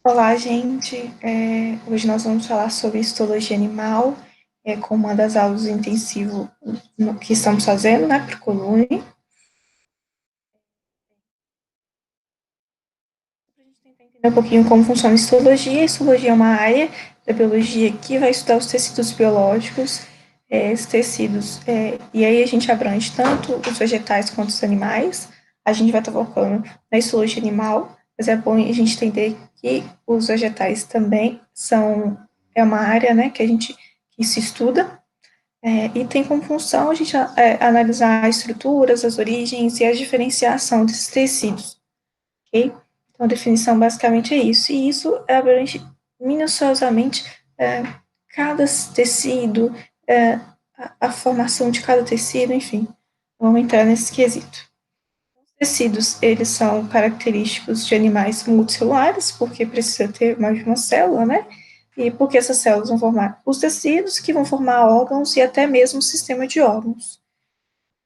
Olá, gente. Hoje nós vamos falar sobre histologia animal, com uma das aulas do intensivo que estamos fazendo, né, para o Colune. A gente tentar entender um pouquinho como funciona a histologia. A histologia é uma área da biologia que vai estudar os tecidos biológicos, esses tecidos, e aí a gente abrange tanto os vegetais quanto os animais. A gente vai estar focando na histologia animal, mas é bom a gente entender que os vegetais também é uma área, né, que se estuda, e tem como função a gente analisar as estruturas, as origens e a diferenciação desses tecidos, ok? Então, a definição basicamente é isso. E isso abrange minuciosamente cada tecido, a formação de cada tecido, enfim. Vamos entrar nesse quesito. Os tecidos, eles são característicos de animais multicelulares, porque precisa ter mais de uma célula, né? E porque essas células vão formar os tecidos, que vão formar órgãos e até mesmo o sistema de órgãos.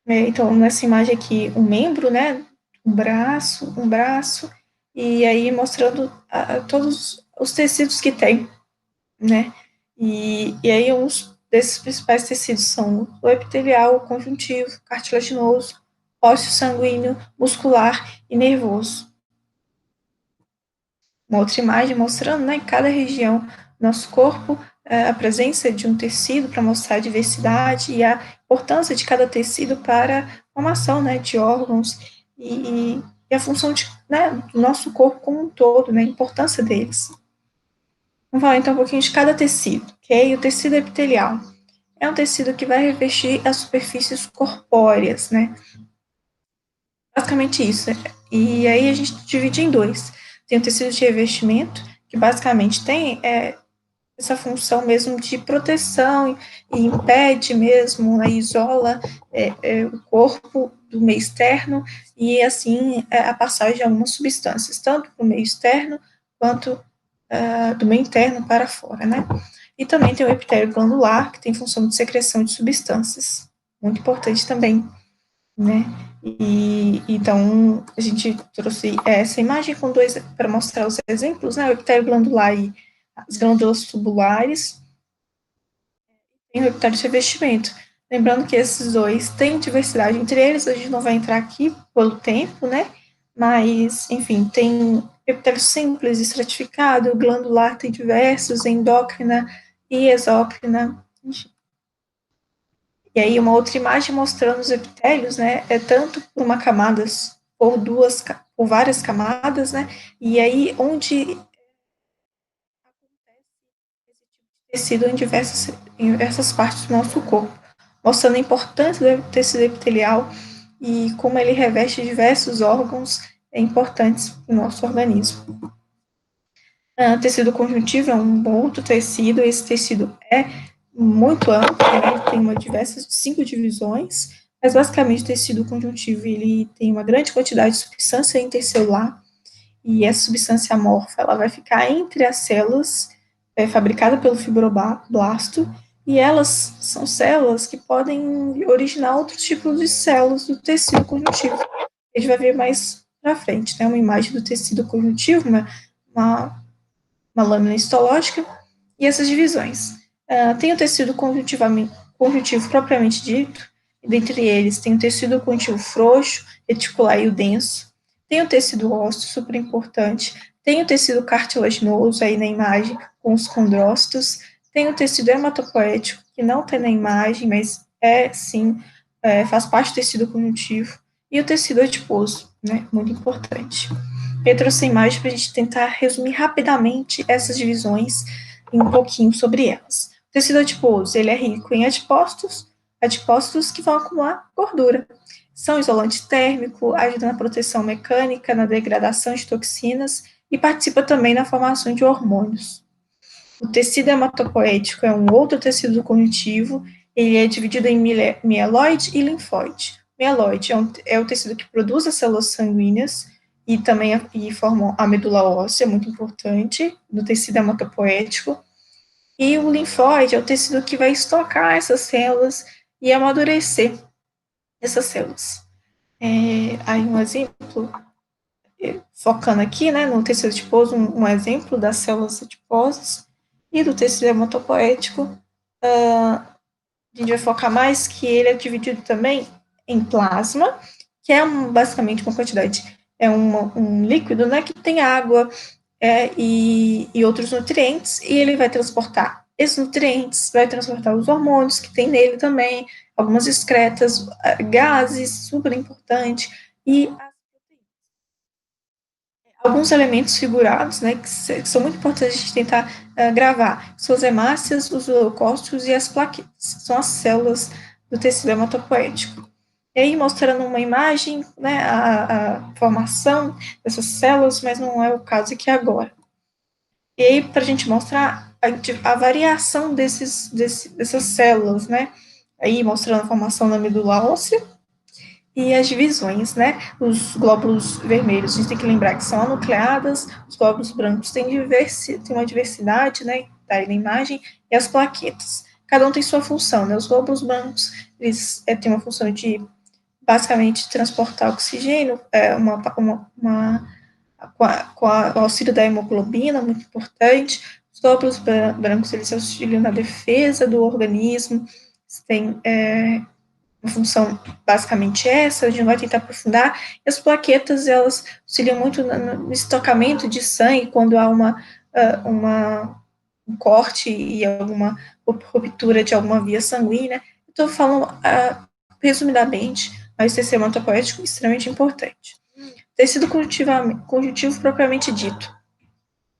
Então, nessa imagem aqui, um membro, né? Um braço, e aí mostrando todos os tecidos que tem, né? E aí, uns desses principais tecidos são o epitelial, o conjuntivo, cartilaginoso, ósseo sanguíneo, muscular e nervoso. Uma outra imagem mostrando, né, em cada região do nosso corpo, a presença de um tecido para mostrar a diversidade e a importância de cada tecido para a formação, né, de órgãos e a função né, do nosso corpo como um todo, né, a importância deles. Vamos falar então um pouquinho de cada tecido, ok? O tecido epitelial é um tecido que vai revestir as superfícies corpóreas, né? Basicamente isso. E aí a gente divide em dois. Tem o tecido de revestimento, que basicamente tem essa função mesmo de proteção e impede mesmo, né, isola o corpo do meio externo e assim a passagem de algumas substâncias, tanto para o meio externo quanto do meio interno para fora, né? E também tem o epitélio glandular, que tem função de secreção de substâncias, muito importante também, né? E então a gente trouxe essa imagem com dois para mostrar os exemplos, né? O epitélio glandular e as glândulas tubulares e o epitélio de revestimento. Lembrando que esses dois têm diversidade entre eles, a gente não vai entrar aqui pelo tempo, né? Mas, enfim, tem epitélio simples, estratificado, glandular tem diversos, endócrina e exócrina, enfim. E aí uma outra imagem mostrando os epitélios, né, tanto por uma camada, por várias camadas, né, e aí onde tecido em diversas partes do nosso corpo, mostrando a importância do tecido epitelial e como ele reveste diversos órgãos importantes para o nosso organismo. Tecido conjuntivo é um outro tecido, esse tecido é muito amplo, né? Tem diversas 5 divisões, mas basicamente o tecido conjuntivo ele tem uma grande quantidade de substância intercelular e essa substância amorfa ela vai ficar entre as células, fabricada pelo fibroblasto, e elas são células que podem originar outros tipos de células do tecido conjuntivo. A gente vai ver mais para frente, né? Uma imagem do tecido conjuntivo, uma uma lâmina histológica, e essas divisões. Tem o tecido conjuntivo propriamente dito, e dentre eles tem o tecido conjuntivo frouxo, reticular e o denso, tem o tecido ósseo, super importante, tem o tecido cartilaginoso aí na imagem, com os condrócitos, tem o tecido hematopoético, que não tem na imagem, mas sim, faz parte do tecido conjuntivo, e o tecido adiposo, né, muito importante. Eu trouxe a imagem para a gente tentar resumir rapidamente essas divisões e um pouquinho sobre elas. O tecido adiposo, ele é rico em adipócitos que vão acumular gordura. São isolante térmico, ajuda na proteção mecânica, na degradação de toxinas e participa também na formação de hormônios. O tecido hematopoético é um outro tecido conjuntivo, ele é dividido em mieloide e linfóide. Mieloide é o tecido que produz as células sanguíneas e também formam a medula óssea, muito importante, do tecido hematopoético. E o linfóide é o tecido que vai estocar essas células e amadurecer essas células. Aí um exemplo focando aqui, né, no tecido adiposo, um exemplo das células adiposas, e do tecido hematopoético, a gente vai focar mais que ele é dividido também em plasma, que é basicamente uma quantidade, um líquido, né, que tem água e outros nutrientes, e ele vai transportar esses nutrientes, vai transportar os hormônios que tem nele também, algumas excretas, gases, super importante, e alguns elementos figurados, né, que são muito importantes a gente tentar gravar, são as hemácias, os leucócitos e as plaquetas, são as células do tecido hematopoético. E aí, mostrando uma imagem, né, a formação dessas células, mas não é o caso aqui agora. E aí, para a gente mostrar a variação dessas células, né, aí mostrando a formação da medula óssea, e as divisões, né? Os glóbulos vermelhos, a gente tem que lembrar que são anucleadas, os glóbulos brancos têm uma diversidade, né? Tá aí na imagem, e as plaquetas. Cada um tem sua função, né? Os glóbulos brancos, eles têm uma função de, basicamente, transportar oxigênio, com o auxílio da hemoglobina, muito importante. Os glóbulos brancos, eles auxiliam na defesa do organismo, tem uma função basicamente essa, a gente vai tentar aprofundar, e as plaquetas, elas auxiliam muito no estocamento de sangue, quando há um corte e alguma ruptura de alguma via sanguínea. Estou falando resumidamente, mas o tecido hematopoético é extremamente importante. Tecido conjuntivo propriamente dito.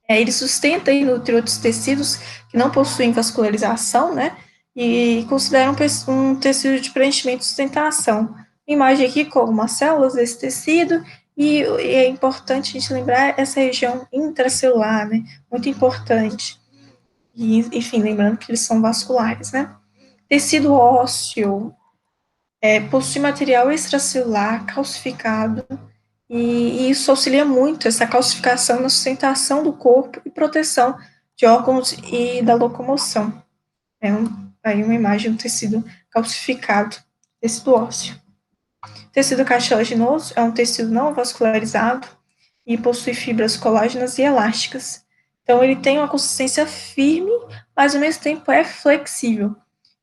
Ele sustenta e nutre outros tecidos que não possuem vascularização, né? E considera um tecido de preenchimento e sustentação. Imagem aqui com algumas células desse tecido, e é importante a gente lembrar essa região intracelular, né? Muito importante. E, enfim, lembrando que eles são vasculares, né? Tecido ósseo possui material extracelular calcificado, e isso auxilia muito essa calcificação na sustentação do corpo e proteção de órgãos e da locomoção. Aí uma imagem do tecido calcificado, tecido ósseo. Tecido cartilaginoso é um tecido não vascularizado e possui fibras colágenas e elásticas. Então, ele tem uma consistência firme, mas ao mesmo tempo é flexível.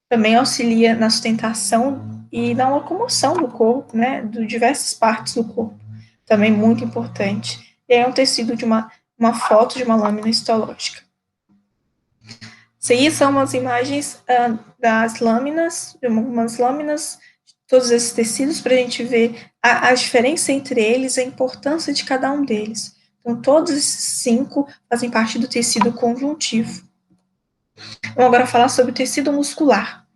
Também auxilia na sustentação e na locomoção do corpo, né, de diversas partes do corpo. Também muito importante. E é um tecido de uma foto de uma lâmina histológica. Isso aí são umas imagens das lâminas, de algumas lâminas, de todos esses tecidos, para a gente ver a diferença entre eles, a importância de cada um deles. Então, todos esses 5 fazem parte do tecido conjuntivo. Vamos agora falar sobre o tecido muscular.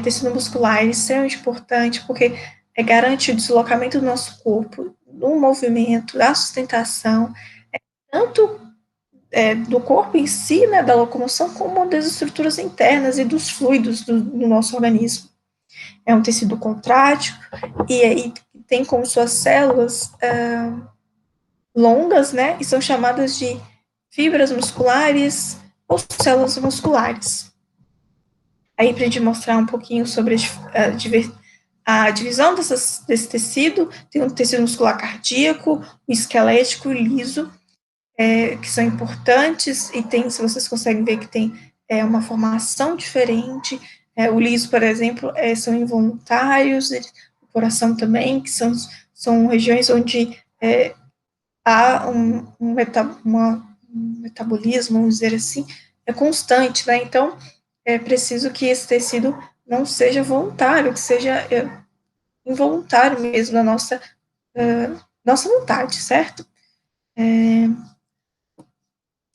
Tecido muscular é extremamente importante porque garante o deslocamento do nosso corpo, do movimento, da sustentação, tanto do corpo em si, né, da locomoção, como das estruturas internas e dos fluidos do nosso organismo. É um tecido contrátil e aí tem como suas células longas, né, e são chamadas de fibras musculares ou células musculares. Aí, para a gente mostrar um pouquinho sobre a divisão desse tecido, tem um tecido muscular cardíaco, o esquelético e liso, que são importantes, e tem, se vocês conseguem ver que tem uma formação diferente. O liso, por exemplo, são involuntários, o coração também, que são regiões onde há um metabolismo, vamos dizer assim, constante, né? Então, é preciso que esse tecido não seja voluntário, que seja involuntário mesmo da nossa vontade, certo?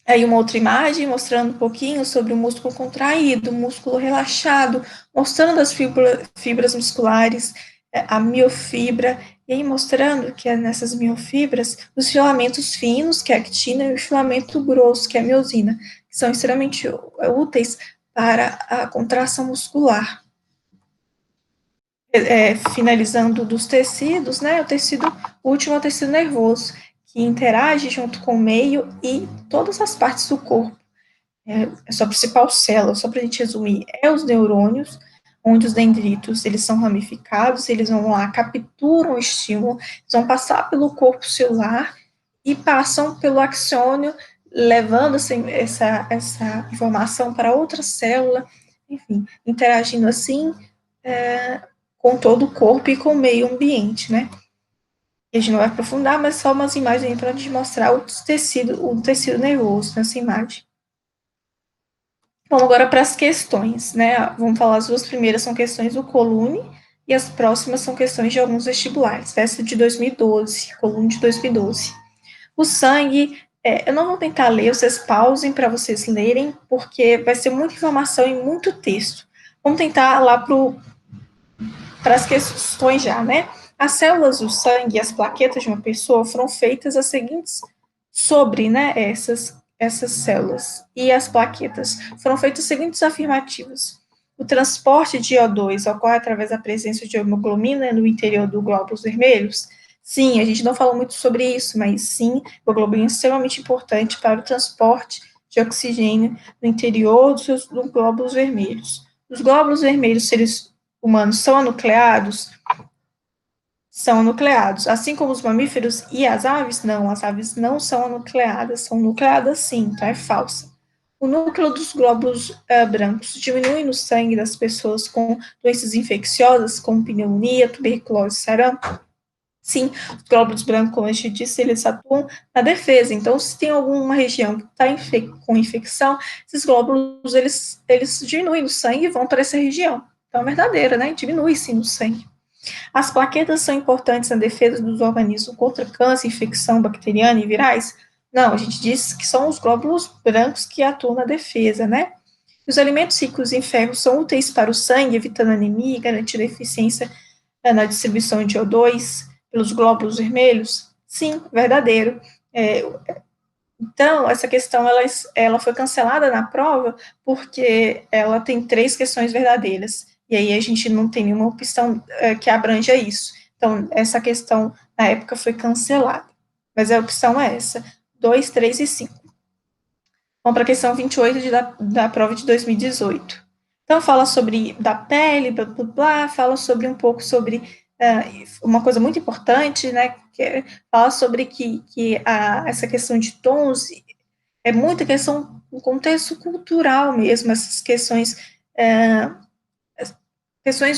Aí uma outra imagem mostrando um pouquinho sobre o músculo contraído, o músculo relaxado, mostrando as fibras musculares, a miofibra, e aí mostrando que nessas miofibras, os filamentos finos, que é a actina, e o filamento grosso, que é a miosina, que são extremamente úteis para a contração muscular. Finalizando dos tecidos, né, o último é o tecido nervoso, que interage junto com o meio e todas as partes do corpo. A sua principal célula, só para a gente resumir, é os neurônios, onde os dendritos, eles são ramificados, eles vão lá, capturam o estímulo, eles vão passar pelo corpo celular, e passam pelo axônio, levando assim, essa informação para outra célula, enfim, interagindo assim com todo o corpo e com o meio ambiente, né? E a gente não vai aprofundar, mas só umas imagens para a gente mostrar o tecido nervoso nessa imagem. Vamos agora para as questões, né? Vamos falar, as duas primeiras são questões do Colune e as próximas são questões de alguns vestibulares. Essa de 2012, Colune de 2012. O sangue, eu não vou tentar ler, vocês pausem para vocês lerem, porque vai ser muita informação e muito texto. Vamos tentar lá para as questões já, né? As células do sangue e as plaquetas de uma pessoa foram feitas as seguintes sobre, né, essas células e as plaquetas. Foram feitas as seguintes afirmativas. O transporte de O2 ocorre através da presença de hemoglobina no interior dos glóbulos vermelhos? Sim, a gente não falou muito sobre isso, mas sim, a hemoglobina é extremamente importante para o transporte de oxigênio no interior dos glóbulos vermelhos. Os glóbulos vermelhos, seres humanos, são anucleados? São nucleados, assim como os mamíferos e as aves não são anucleadas, são nucleadas sim, então é falsa. O núcleo dos glóbulos brancos diminui no sangue das pessoas com doenças infecciosas, como pneumonia, tuberculose, sarampo? Sim, os glóbulos brancos, como a gente disse, eles atuam na defesa, então se tem alguma região que está com infecção, esses glóbulos, eles diminuem no sangue e vão para essa região. Então é verdadeira, né? Diminui sim no sangue. As plaquetas são importantes na defesa dos organismos contra câncer, infecção bacteriana e virais? Não, a gente diz que são os glóbulos brancos que atuam na defesa, né? Os alimentos ricos em ferro são úteis para o sangue, evitando anemia e garantindo eficiência na distribuição de O2 pelos glóbulos vermelhos? Sim, verdadeiro. Então, essa questão ela foi cancelada na prova porque ela tem 3 questões verdadeiras. E aí a gente não tem nenhuma opção que abranja isso. Então, essa questão, na época, foi cancelada. Mas a opção é essa: 2, 3 e 5. Vamos para a questão 28 da prova de 2018. Então, fala sobre da pele, blá, blá, blá, fala sobre um pouco sobre uma coisa muito importante, né, que fala sobre que essa questão de tons é muita questão, um contexto cultural mesmo, essas questões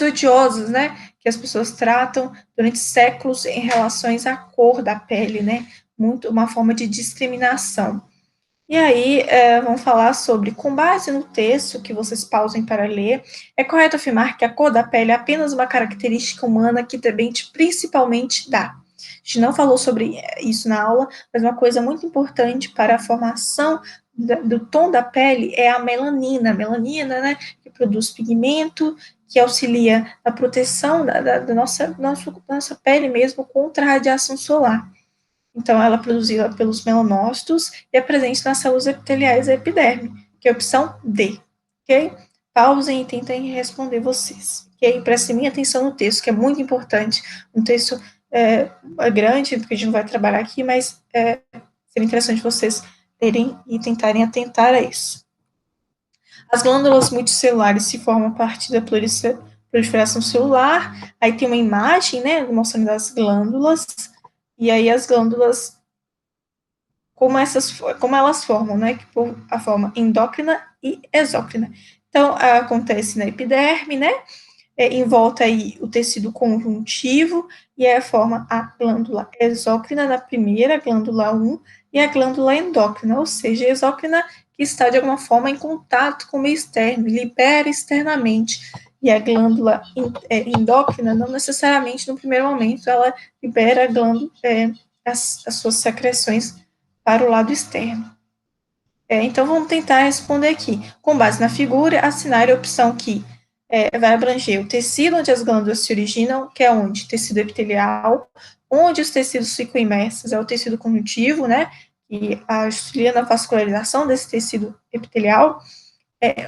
odiosas, né, que as pessoas tratam durante séculos em relações à cor da pele, né, muito uma forma de discriminação. E aí, vamos falar sobre, com base no texto que vocês pausem para ler, é correto afirmar que a cor da pele é apenas uma característica humana que depende principalmente da. A gente não falou sobre isso na aula, mas uma coisa muito importante para a formação do tom da pele é a melanina, né, que produz pigmento, que auxilia na proteção da nossa pele mesmo contra a radiação solar. Então, ela é produzida pelos melanócitos e é presente nas células epiteliais da epiderme, que é a opção D, ok? Pausem e tentem responder vocês, ok? Prestem minha atenção no texto, que é muito importante. Um texto grande, porque a gente não vai trabalhar aqui, mas seria interessante vocês lerem e tentarem atentar a isso. As glândulas multicelulares se formam a partir da proliferação celular. Aí tem uma imagem, né, mostrando as glândulas, e aí as glândulas como elas formam, né? Que por a forma endócrina e exócrina. Então, acontece na epiderme, né? Em volta aí o tecido conjuntivo, e aí forma a glândula exócrina na primeira, glândula 1, e a glândula endócrina, ou seja, a exócrina que está de alguma forma em contato com o meio externo, libera externamente. E a glândula endócrina, não necessariamente no primeiro momento, ela libera a glândula, as suas secreções para o lado externo. Então, vamos tentar responder aqui. Com base na figura, assinar a opção que vai abranger o tecido onde as glândulas se originam, que é onde? Tecido epitelial. Onde os tecidos ficam imersos é o tecido conjuntivo, né? E auxilia na vascularização desse tecido epitelial.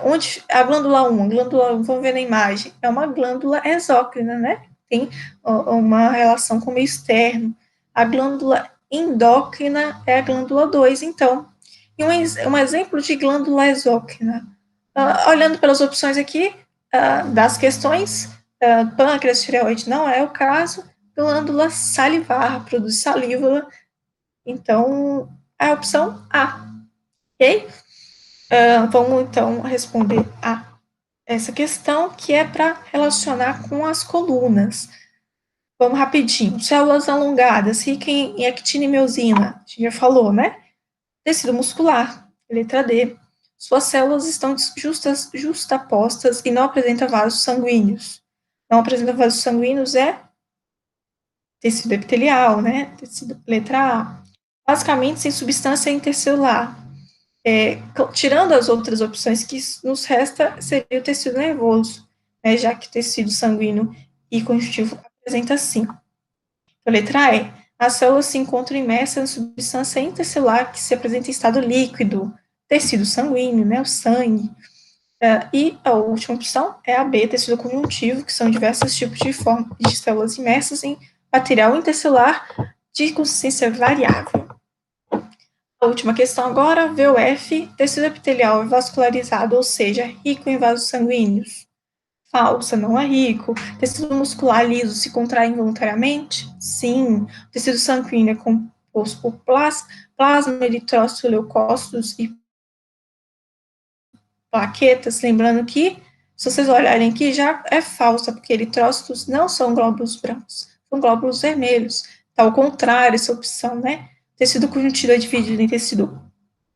Onde a glândula 1, vamos ver na imagem, é uma glândula exócrina, né? Tem uma relação com o meio externo. A glândula endócrina é a glândula 2, então. E um exemplo de glândula exócrina. Olhando pelas opções aqui, das questões, pâncreas, tireoide não é o caso, glândula salivar, produz saliva, Então, é a opção A, ok? Vamos, então, responder a essa questão, que é para relacionar com as colunas. Vamos rapidinho. Células alongadas, rica em actina e miosina. A gente já falou, né? Tecido muscular, letra D. Suas células estão justapostas e não apresentam vasos sanguíneos. Não apresenta vasos sanguíneos é tecido epitelial, né? Tecido, letra A. Basicamente, sem substância intercelular. Tirando as outras opções que nos resta, seria o tecido nervoso, né? Já que o tecido sanguíneo e conjuntivo apresenta sim. A letra E. As células se encontram imersas em substância intercelular que se apresenta em estado líquido, tecido sanguíneo, né, o sangue. E a última opção é a B, tecido conjuntivo, que são diversos tipos de células imersas em material intercelular de consistência variável. A última questão agora, VOF, tecido epitelial vascularizado, ou seja, rico em vasos sanguíneos. Falsa, não é rico. Tecido muscular liso se contrai involuntariamente? Sim. O tecido sanguíneo é composto por plasma, eritrócitos, leucócitos e plaquetas. Lembrando que, se vocês olharem aqui, já é falsa, porque eritrócitos não são glóbulos brancos, são glóbulos vermelhos. Tá ao contrário, essa opção, né? Tecido conjuntivo é dividido em tecido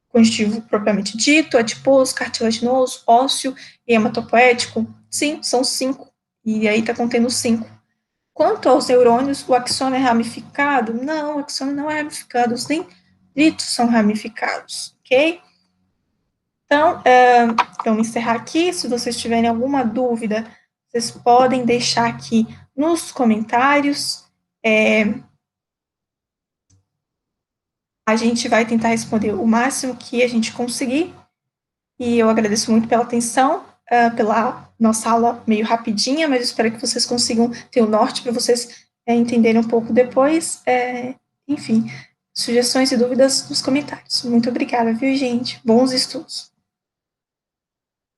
conjuntivo propriamente dito, adiposo, cartilaginoso, ósseo e hematopoético? Sim, são 5. E aí está contendo 5. Quanto aos neurônios, o axônio é ramificado? Não, o axônio não é ramificado, os dendritos são ramificados, ok? Então, vamos encerrar aqui. Se vocês tiverem alguma dúvida, vocês podem deixar aqui nos comentários. A gente vai tentar responder o máximo que a gente conseguir. E eu agradeço muito pela atenção, pela nossa aula meio rapidinha, mas espero que vocês consigam ter o norte para vocês entenderem um pouco depois. Enfim, sugestões e dúvidas nos comentários. Muito obrigada, viu, gente? Bons estudos.